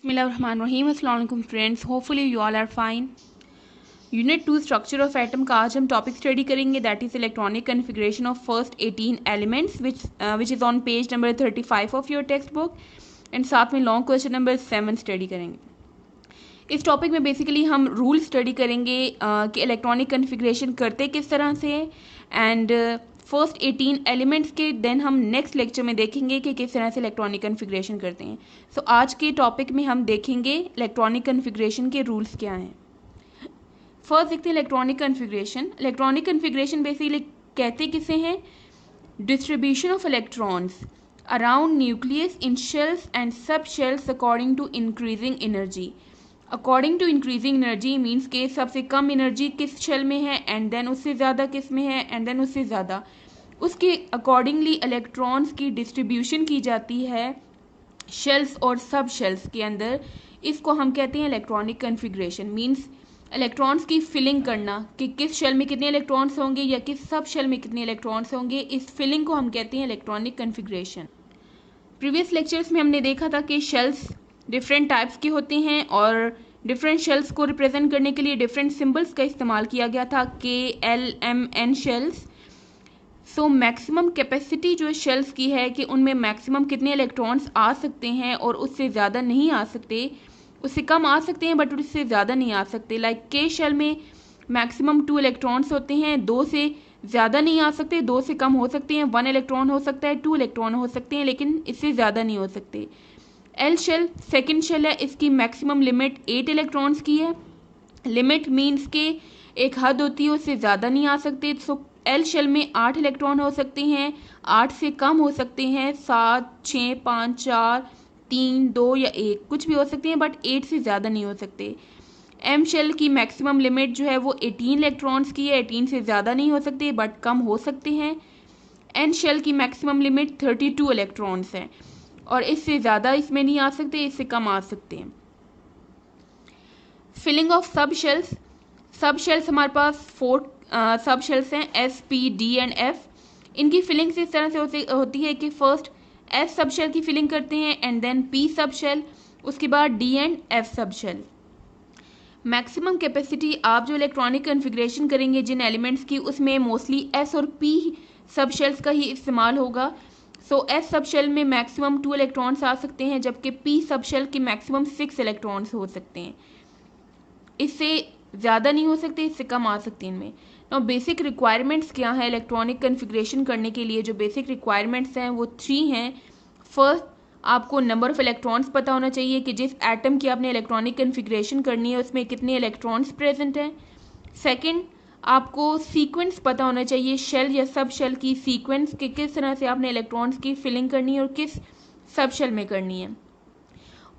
बिस्मिल्लाहिर्रहमानिर्रहीम। अस्सलाम वालेकुम friends, hopefully you all are fine. Unit 2 structure of atom का आज हम टॉपिक स्टडी करेंगे, that is electronic configuration of first 18 elements which is on page number 35 of your textbook and साथ में long question number 7 study करेंगे। इस topic में basically हम रूल स्टडी करेंगे कि इलेक्ट्रॉनिक कन्फिग्रेशन करते किस तरह से एंड फर्स्ट 18 एलिमेंट्स के देन हम नेक्स्ट लेक्चर में देखेंगे कि किस तरह से इलेक्ट्रॉनिक कन्फिग्रेशन करते हैं। सो आज के टॉपिक में हम देखेंगे इलेक्ट्रॉनिक कन्फिग्रेशन के रूल्स क्या हैं। फर्स्ट देखते हैं electronic configuration. Electronic configuration basically कहते किसे हैं? Distribution of electrons around nucleus in shells and subshells according to increasing energy. According to increasing energy means के सबसे कम एनर्जी किस शेल में है एंड देन उससे ज़्यादा किस में है एंड देन उससे ज़्यादा, उसके अकॉर्डिंगली इलेक्ट्रॉन्स की डिस्ट्रीब्यूशन की जाती है शेल्स और सब शेल्स के अंदर। इसको हम कहते हैं इलेक्ट्रॉनिक कन्फिग्रेशन। मीन्स इलेक्ट्रॉन्स की फिलिंग करना कि किस शेल में कितने इलेक्ट्रॉन्स होंगे या किस सब शेल में कितने इलेक्ट्रॉन्स होंगे, इस फिलिंग को हम कहते हैं इलेक्ट्रॉनिक कन्फिग्रेशन। प्रीवियस लेक्चर्स में हमने देखा था कि शेल्स डिफरेंट टाइप्स के होते हैं और डिफरेंट शेल्स को रिप्रेजेंट करने के लिए डिफरेंट सिंबल्स का इस्तेमाल किया गया था, KLMN shells. So maximum capacity जो शेल्स की है कि उनमें मैक्सिमम कितने इलेक्ट्रॉन्स आ सकते हैं और उससे ज़्यादा नहीं आ सकते, उससे कम आ सकते हैं बट उससे ज़्यादा नहीं आ सकते। लाइक K शेल में मैक्सिमम 2 इलेक्ट्रॉन्स होते हैं, 2 से ज़्यादा नहीं आ सकते, 2 से कम हो सकते हैं, 1 इलेक्ट्रॉन हो सकता है, 2 इलेक्ट्रॉन हो सकते हैं, लेकिन इससे ज़्यादा नहीं हो सकते। L शेल सेकेंड शेल है, इसकी मैक्सिमम लिमिट 8 इलेक्ट्रॉन्स की है। लिमिट मीन्स के एक हद होती है, उससे ज़्यादा नहीं आ सकते। सो L शेल में 8 इलेक्ट्रॉन हो सकते हैं, 8 से कम हो सकते हैं, 7, 6, 5, 4, 3, 2 या 1 कुछ भी हो सकते हैं, बट 8 से ज़्यादा नहीं हो सकते। M शेल की मैक्सिमम लिमिट जो है वो 18 इलेक्ट्रॉन्स की है, 18 से ज़्यादा नहीं हो सकते बट कम हो सकते हैं। N शेल की मैक्सिमम लिमिट 32 इलेक्ट्रॉन्स है और इससे ज़्यादा इसमें नहीं आ सकते, इससे कम आ सकते हैं। Filling of sub shells. Sub shells हमारे पास 4 सब शेल्स हैं, S, P, D and F। इनकी फिलिंग इस तरह से होती है कि फर्स्ट S सब शेल की फिलिंग करते हैं and then P sub shell, उसके बाद D and F sub shell. Maximum capacity आप जो इलेक्ट्रॉनिक कन्फिग्रेशन करेंगे जिन एलिमेंट्स की, उसमें मोस्टली S और P सब शेल्स का ही इस्तेमाल होगा। सो S सब शेल में मैक्सिमम 2 इलेक्ट्रॉन्स आ सकते हैं जबकि P सब शेल के मैक्सिमम 6 इलेक्ट्रॉन्स हो सकते हैं, इससे ज़्यादा नहीं हो सकते, इससे कम आ सकते हैं इनमें। नाउ बेसिक रिक्वायरमेंट्स क्या है इलेक्ट्रॉनिक कन्फिग्रेशन करने के लिए? जो बेसिक रिक्वायरमेंट्स हैं वो 3 हैं। फर्स्ट, आपको नंबर ऑफ इलेक्ट्रॉन्स पता होना चाहिए कि जिस एटम की आपने इलेक्ट्रॉनिक कन्फिग्रेशन करनी है उसमें कितने इलेक्ट्रॉन्स प्रेजेंट हैं। सेकंड, आपको सीक्वेंस पता होना चाहिए शेल या सब शेल की सीक्वेंस कि किस तरह से आपने इलेक्ट्रॉन्स की फिलिंग करनी है और किस सब शेल में करनी है।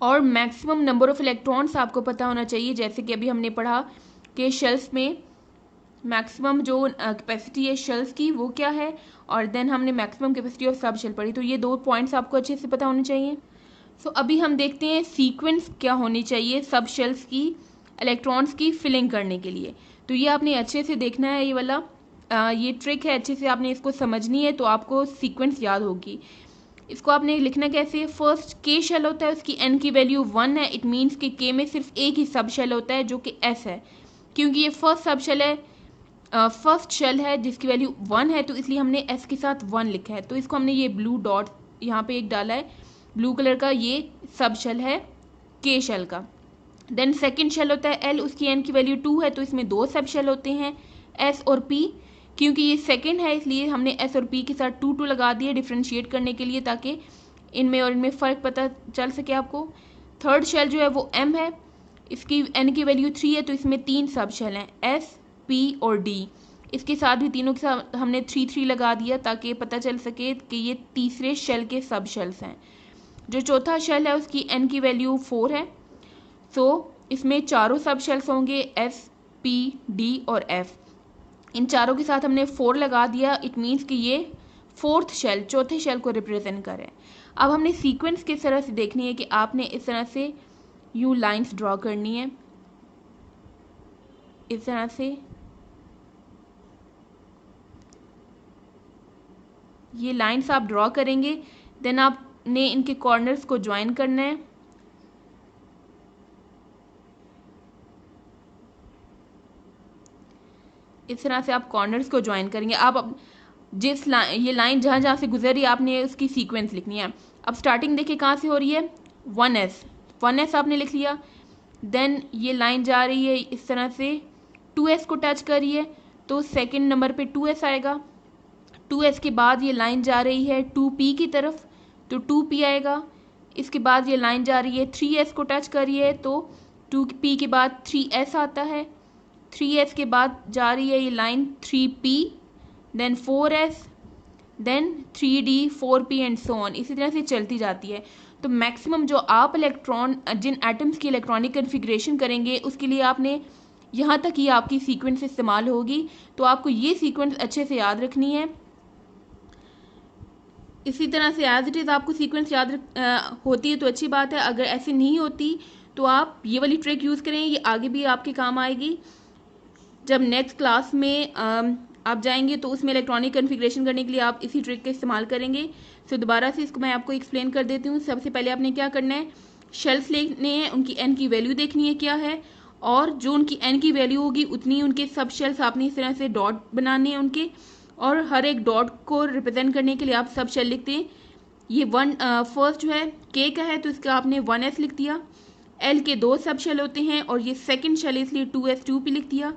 और मैक्सिमम नंबर ऑफ इलेक्ट्रॉन्स आपको पता होना चाहिए, जैसे कि अभी हमने पढ़ा कि शेल्स में मैक्सिमम जो कैपेसिटी है शेल्स की वो क्या है, और देन हमने maximum capacity of sub shell पढ़ी। तो ये 2 पॉइंट्स आपको अच्छे से पता होने चाहिए। सो अभी हम देखते हैं सीक्वेंस क्या होनी चाहिए सब शेल्स की इलेक्ट्रॉन्स की फिलिंग करने के लिए। तो ये आपने अच्छे से देखना है, ये वाला ये ट्रिक है, अच्छे से आपने इसको समझनी है तो आपको सीक्वेंस याद होगी। इसको आपने लिखना कैसे है? फर्स्ट K शेल होता है, उसकी N की वैल्यू 1 है। इट मीन्स कि K में सिर्फ एक ही सब शेल होता है जो कि S है, क्योंकि ये फर्स्ट सब शेल है, फर्स्ट शेल है जिसकी वैल्यू 1 है, तो इसलिए हमने S के साथ 1 लिखा है। तो इसको हमने ये ब्लू डॉट यहाँ पे एक डाला है ब्लू कलर का, ये सब शेल है K शेल का। देन सेकेंड शेल होता है L, उसकी N की वैल्यू 2 है, तो इसमें 2 सब शेल होते हैं S और P। क्योंकि ये सेकेंड है इसलिए हमने S और P के साथ 2 लगा दिए डिफ्रेंशिएट करने के लिए, ताकि इनमें और इनमें फ़र्क पता चल सके आपको। थर्ड शेल जो है वो M है, इसकी N की वैल्यू 3 है, तो इसमें 3 सब शेल हैं S, P और D। इसके साथ भी तीनों के साथ हमने 3 लगा दिया ताकि पता चल सके कि ये तीसरे शेल के सब शेल्स हैं। जो चौथा शेल है उसकी N की वैल्यू 4 है, सो इसमें चारों सब शेल्स होंगे S, P, D और F। इन चारों के साथ हमने 4 लगा दिया, इट मीन्स कि ये फोर्थ शेल, चौथे शेल को रिप्रेजेंट करें। अब हमने सीक्वेंस किस तरह से देखनी है कि आपने इस तरह से यूँ लाइंस ड्रॉ करनी है, इस तरह से ये लाइंस आप ड्रॉ करेंगे, देन आपने इनके कॉर्नर्स को ज्वाइन करना है। इस तरह से आप कॉर्नर्स को ज्वाइन करेंगे। आप जिस ये लाइन जहाँ जहाँ से गुजर रही है आपने उसकी सीक्वेंस लिखनी है। अब स्टार्टिंग देखिए कहाँ से हो रही है, 1s आपने लिख लिया। देन ये लाइन जा रही है इस तरह से 2s को टच कर रही है, तो सेकंड नंबर पे 2s आएगा। 2s के बाद ये लाइन जा रही है 2p की तरफ, तो 2p आएगा। इसके बाद ये लाइन जा रही है 3s को टच कर रही है, तो 2p के बाद 3s आता है। 3s के बाद जा रही है ये line 3p, then 4s, then 3d, 4p and so on, इसी तरह से चलती जाती है। तो मैक्सिमम जो आप जिन एटम्स की इलेक्ट्रॉनिक कन्फिग्रेशन करेंगे उसके लिए आपने यहाँ तक ही आपकी सीक्वेंस इस्तेमाल होगी। तो आपको ये सीक्वेंस अच्छे से याद रखनी है। इसी तरह से एज इट इज़ आपको सीक्वेंस याद होती है तो अच्छी बात है, अगर ऐसे नहीं होती तो आप ये वाली ट्रिक यूज़ करें, ये आगे भी आपके काम आएगी। जब नेक्स्ट क्लास में आप जाएंगे तो उसमें इलेक्ट्रॉनिक कन्फिग्रेशन करने के लिए आप इसी ट्रिक का इस्तेमाल करेंगे। सो दोबारा से इसको मैं आपको एक्सप्लेन कर देती हूँ। सबसे पहले आपने क्या करना है, शेल्स लेने हैं, उनकी एन की वैल्यू देखनी है क्या है, और जो उनकी एन की वैल्यू होगी उतनी उनके सब शेल्स आपने इस तरह से डॉट बनाने हैं उनके, और हर एक डॉट को रिप्रेजेंट करने के लिए आप सब शेल लिखते हैं। ये फर्स्ट जो है के का है तो इसका आपने 1s लिख दिया। एल के 2 सब शेल होते हैं और ये सेकंड शेल इसलिए 2s 2p लिख दिया।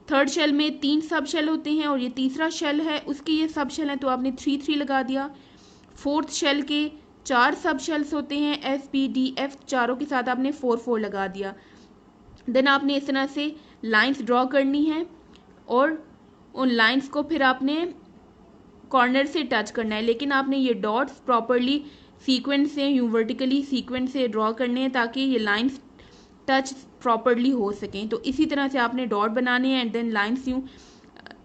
थर्ड शेल में 3 सब शेल होते हैं और ये तीसरा शेल है उसके ये सब शेल हैं तो आपने 3 लगा दिया। फोर्थ शेल के 4 सब शेल्स होते हैं एस पी डी एफ, चारों के साथ आपने 4 लगा दिया। देन आपने इस तरह से लाइंस ड्रॉ करनी है और उन लाइंस को फिर आपने कॉर्नर से टच करना है, लेकिन आपने ये डॉट्स प्रॉपरली सीक्वेंस से यूँ वर्टिकली सीक्वेंस से ड्रॉ करने हैं ताकि ये लाइंस टच प्रॉपरली हो सकें। तो इसी तरह से आपने डॉट बनाने हैं एंड देन लाइंस यूँ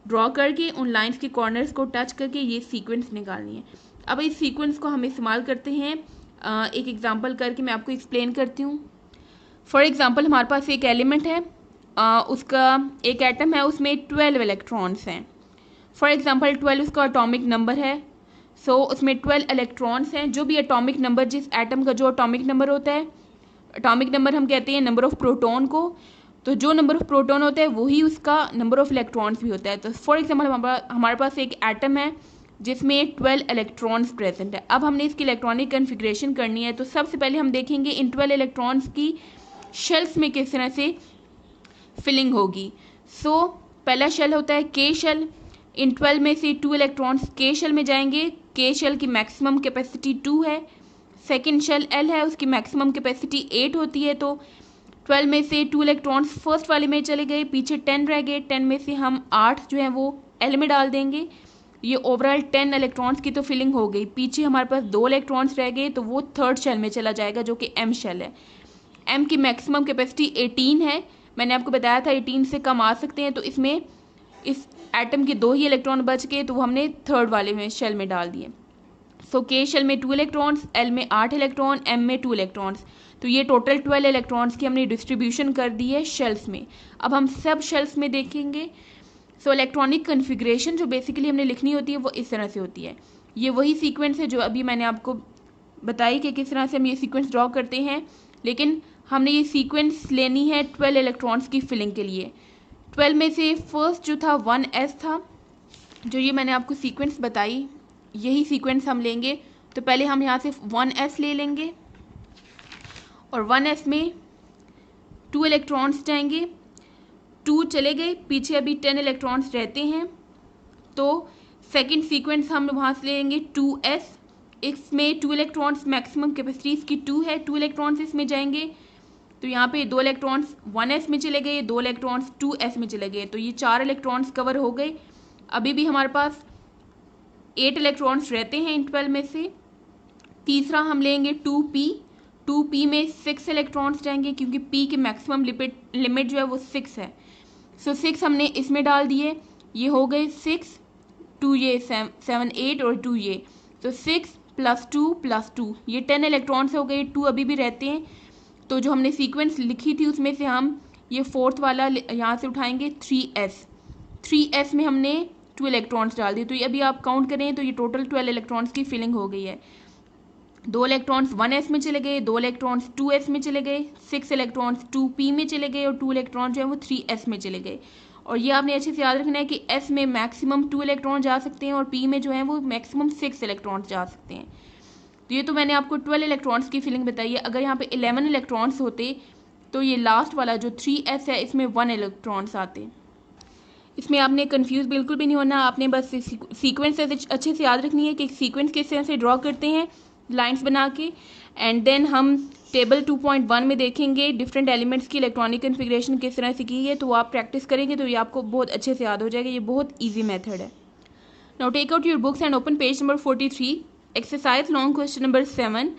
ड्रॉ करके उन लाइंस के कॉर्नर्स को टच करके ये सीक्वेंस निकालनी है। अब इस सीक्वेंस को हम इस्तेमाल करते हैं, एक एग्जांपल करके मैं आपको एक्सप्लेन करती हूँ। फॉर एग्जांपल हमारे पास एक एलिमेंट है, उसका एक एटम है, उसमें 12 इलेक्ट्रॉन्स हैं। फॉर एग्जांपल 12 उसका एटॉमिक नंबर है। सो उसमें 12 इलेक्ट्रॉन्स हैं। जो भी एटॉमिक नंबर, जिस एटम का जो एटॉमिक नंबर होता है, एटॉमिक नंबर हम कहते हैं नंबर ऑफ प्रोटॉन को, तो जो नंबर ऑफ प्रोटॉन होता है वही उसका नंबर ऑफ इलेक्ट्रॉन्स भी होता है। तो फॉर एग्जांपल हमारे पास एक एटम है जिसमें 12 इलेक्ट्रॉन्स प्रेजेंट है। अब हमने इसकी इलेक्ट्रॉनिक कन्फिग्रेशन करनी है, तो सबसे पहले हम देखेंगे इन 12 इलेक्ट्रॉन्स की शेल्स में किस तरह से फिलिंग होगी। सो पहला शेल होता है के शेल। इन 12 में से 2 इलेक्ट्रॉन्स के शेल में जाएंगे। के शेल की मैक्सिमम कैपेसिटी 2 है। सेकेंड शेल एल है, उसकी मैक्सिमम कैपेसिटी 8 होती है। तो 12 में से 2 इलेक्ट्रॉन्स फर्स्ट वाले में चले गए, पीछे 10 रह गए। 10 में से हम 8 जो है वो एल में डाल देंगे। ये ओवरऑल 10 इलेक्ट्रॉन्स की तो फिलिंग हो गई। पीछे हमारे पास 2 इलेक्ट्रॉन्स रह गए, तो वो थर्ड शेल में चला जाएगा जो कि एम शेल है। एम की मैक्सिमम कैपेसिटी 18 है, मैंने आपको बताया था 18 से कम आ सकते हैं। तो इसमें इस एटम के 2 ही इलेक्ट्रॉन बच गए, तो वो हमने थर्ड वाले में शेल में डाल दिए। सो के शेल में 2 इलेक्ट्रॉन्स, एल में 8 इलेक्ट्रॉन, एम में 2 इलेक्ट्रॉन्स। तो ये टोटल 12 इलेक्ट्रॉन्स की हमने डिस्ट्रीब्यूशन कर दी है शेल्स में। अब हम सब शेल्स में देखेंगे। सो इलेक्ट्रॉनिक कन्फिग्रेशन जो बेसिकली हमने लिखनी होती है वो इस तरह से होती है। ये वही सीक्वेंस है जो अभी मैंने आपको बताई कि किस तरह से हम ये सीक्वेंस ड्रॉ करते हैं, लेकिन हमने ये सीक्वेंस लेनी है 12 इलेक्ट्रॉन्स की फिलिंग के लिए। 12 में से फर्स्ट जो था 1s था, जो ये मैंने आपको सीक्वेंस बताई, यही सीक्वेंस हम लेंगे। तो पहले हम यहाँ से 1s ले लेंगे और 1s में 2 इलेक्ट्रॉन्स जाएंगे। 2 चले गए, पीछे अभी 10 इलेक्ट्रॉन्स रहते हैं। तो सेकंड सीक्वेंस हम वहाँ से लेंगे 2s। इसमें 2 इलेक्ट्रॉन्स मैक्सिमम कैपेसिटी इसकी 2 है, 2 इलेक्ट्रॉन्स इसमें जाएंगे। तो यहाँ पे 2 इलेक्ट्रॉन्स 1s में चले गए, 2 इलेक्ट्रॉन्स 2s में चले गए, तो ये 4 इलेक्ट्रॉन्स कवर हो गए। अभी भी हमारे पास 8 इलेक्ट्रॉन्स रहते हैं इन 12 में से। तीसरा हम लेंगे 2p। 2p में 6 इलेक्ट्रॉन्स जाएंगे क्योंकि p की मैक्सिमम लिमिट जो है वो 6 है। सो 6 हमने इसमें डाल दिए, ये हो गए 6, 2 ये 7 8 और 2 ये, तो 6 + 2 + 2 ये 10 इलेक्ट्रॉन्स हो गए। 2 अभी भी रहते हैं। तो जो हमने सीक्वेंस लिखी थी उसमें से हम ये फोर्थ वाला यहाँ से उठाएंगे 3s में हमने 2 इलेक्ट्रॉन्स डाल दिए। तो ये अभी आप काउंट करें तो ये टोटल 12 इलेक्ट्रॉन्स की फिलिंग हो गई है। 2 इलेक्ट्रॉन्स 1s में चले गए, 2 इलेक्ट्रॉन्स 2s में चले गए, 6 इलेक्ट्रॉन्स 2p में चले गए और 2 इलेक्ट्रॉन जो है वो 3s में चले गए। और ये आपने अच्छे से याद रखना है कि S में मैक्सिमम 2 इलेक्ट्रॉन जा सकते हैं और P में जो है वो मैक्सिमम 6 इलेक्ट्रॉन जा सकते हैं। तो ये तो मैंने आपको 12 इलेक्ट्रॉन्स की फीलिंग बताई है। अगर यहाँ पे 11 इलेक्ट्रॉन्स होते तो ये लास्ट वाला जो 3s है इसमें 1 इलेक्ट्रॉन्स आते। इसमें आपने कंफ्यूज बिल्कुल भी नहीं होना, आपने बस सीक्वेंस अच्छे से याद रखनी है कि सीक्वेंस किस तरह से ड्रॉ करते हैं लाइंस बना के। एंड देन हम टेबल 2.1 में देखेंगे डिफरेंट एलिमेंट्स की इलेक्ट्रॉनिक कन्फिग्रेशन किस तरह से की है। तो आप प्रैक्टिस करेंगे तो ये आपको बहुत अच्छे से याद हो जाएगा। ये बहुत ईजी मेथड है। Now take out your books and open page number 43, exercise long question number 7।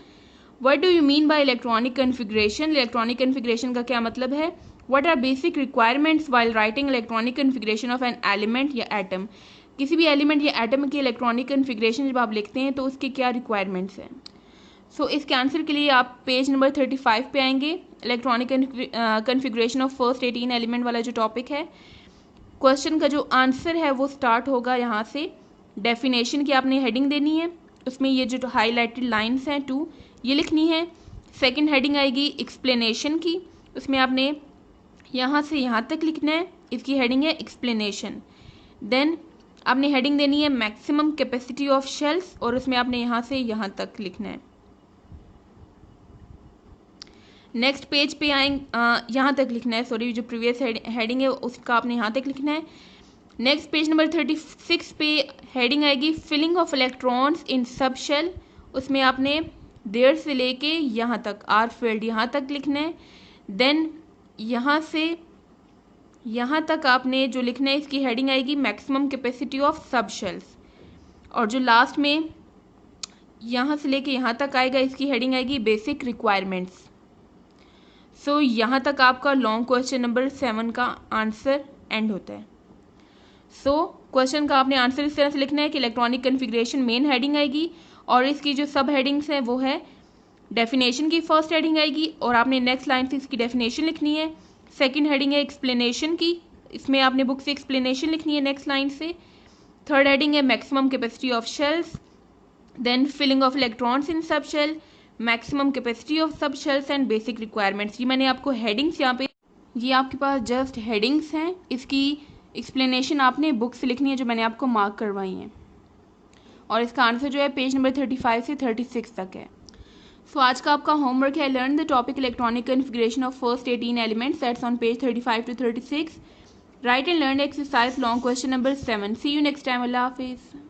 What do you mean by electronic configuration? Electronic configuration का क्या मतलब है? What are basic requirements while writing electronic configuration of an element या atom? किसी भी element या atom की electronic configuration जब आप लिखते हैं तो उसके क्या रिक्वायरमेंट्स हैं? सो इसके आंसर के लिए आप पेज नंबर 35 पे आएंगे। Electronic configuration of first 18 element वाला जो टॉपिक है, क्वेश्चन का जो आंसर है वो स्टार्ट होगा यहाँ से। डेफिनेशन की आपने हेडिंग देनी है, उसमें ये जो हाईलाइटेड लाइंस हैं 2 ये लिखनी है। सेकंड हेडिंग आएगी एक्सप्लेनेशन की, उसमें आपने यहाँ से यहाँ तक लिखना है, इसकी हेडिंग है एक्सप्लेनेशन। देन आपने हेडिंग देनी है मैक्सिमम कैपेसिटी ऑफ शेल्स और उसमें आपने यहाँ से यहाँ तक लिखना है। नेक्स्ट पेज पे आएंगे, यहाँ तक लिखना है, सॉरी जो प्रीवियस हेडिंग है उसका आपने यहाँ तक लिखना है। नेक्स्ट पेज नंबर 36 पे हेडिंग आएगी filling of electrons in sub shell, उसमें आपने देर से लेके यहाँ तक आर फील्ड यहाँ तक लिखना है। देन यहाँ से यहाँ तक आपने जो लिखना है इसकी हेडिंग आएगी maximum capacity of sub shells, और जो लास्ट में यहाँ से लेके यहाँ तक आएगा इसकी हेडिंग आएगी बेसिक रिक्वायरमेंट्स। सो यहाँ तक आपका लॉन्ग क्वेश्चन नंबर 7 का आंसर एंड होता है। सो क्वेश्चन का आपने आंसर इस तरह से लिखना है कि इलेक्ट्रॉनिक कन्फिग्रेशन मेन हेडिंग आएगी और इसकी जो सब हेडिंग्स हैं वो है डेफिनेशन की फर्स्ट हेडिंग आएगी और आपने नेक्स्ट लाइन से इसकी डेफिनेशन लिखनी है। सेकंड हेडिंग है एक्सप्लेनेशन की, इसमें आपने बुक से एक्सप्लेनेशन लिखनी है नेक्स्ट लाइन से। थर्ड हेडिंग है maximum capacity of shells, then filling of electrons in sub shell, maximum capacity of sub shells and basic requirements. ये मैंने आपको हेडिंग्स यहाँ पे, ये आपके पास जस्ट हेडिंग्स हैं, इसकी एक्सप्लेनेशन आपने बुक से लिखनी है जो मैंने आपको मार्क करवाई हैं, और इसका आंसर जो है पेज नंबर 35 से 36 तक है। सो आज का आपका होमवर्क है learn the topic electronic configuration of first 18 elements, that's on page 35 to 36. Write and learn exercise long question number 7. See you next time. अल्लाह हाफिज़.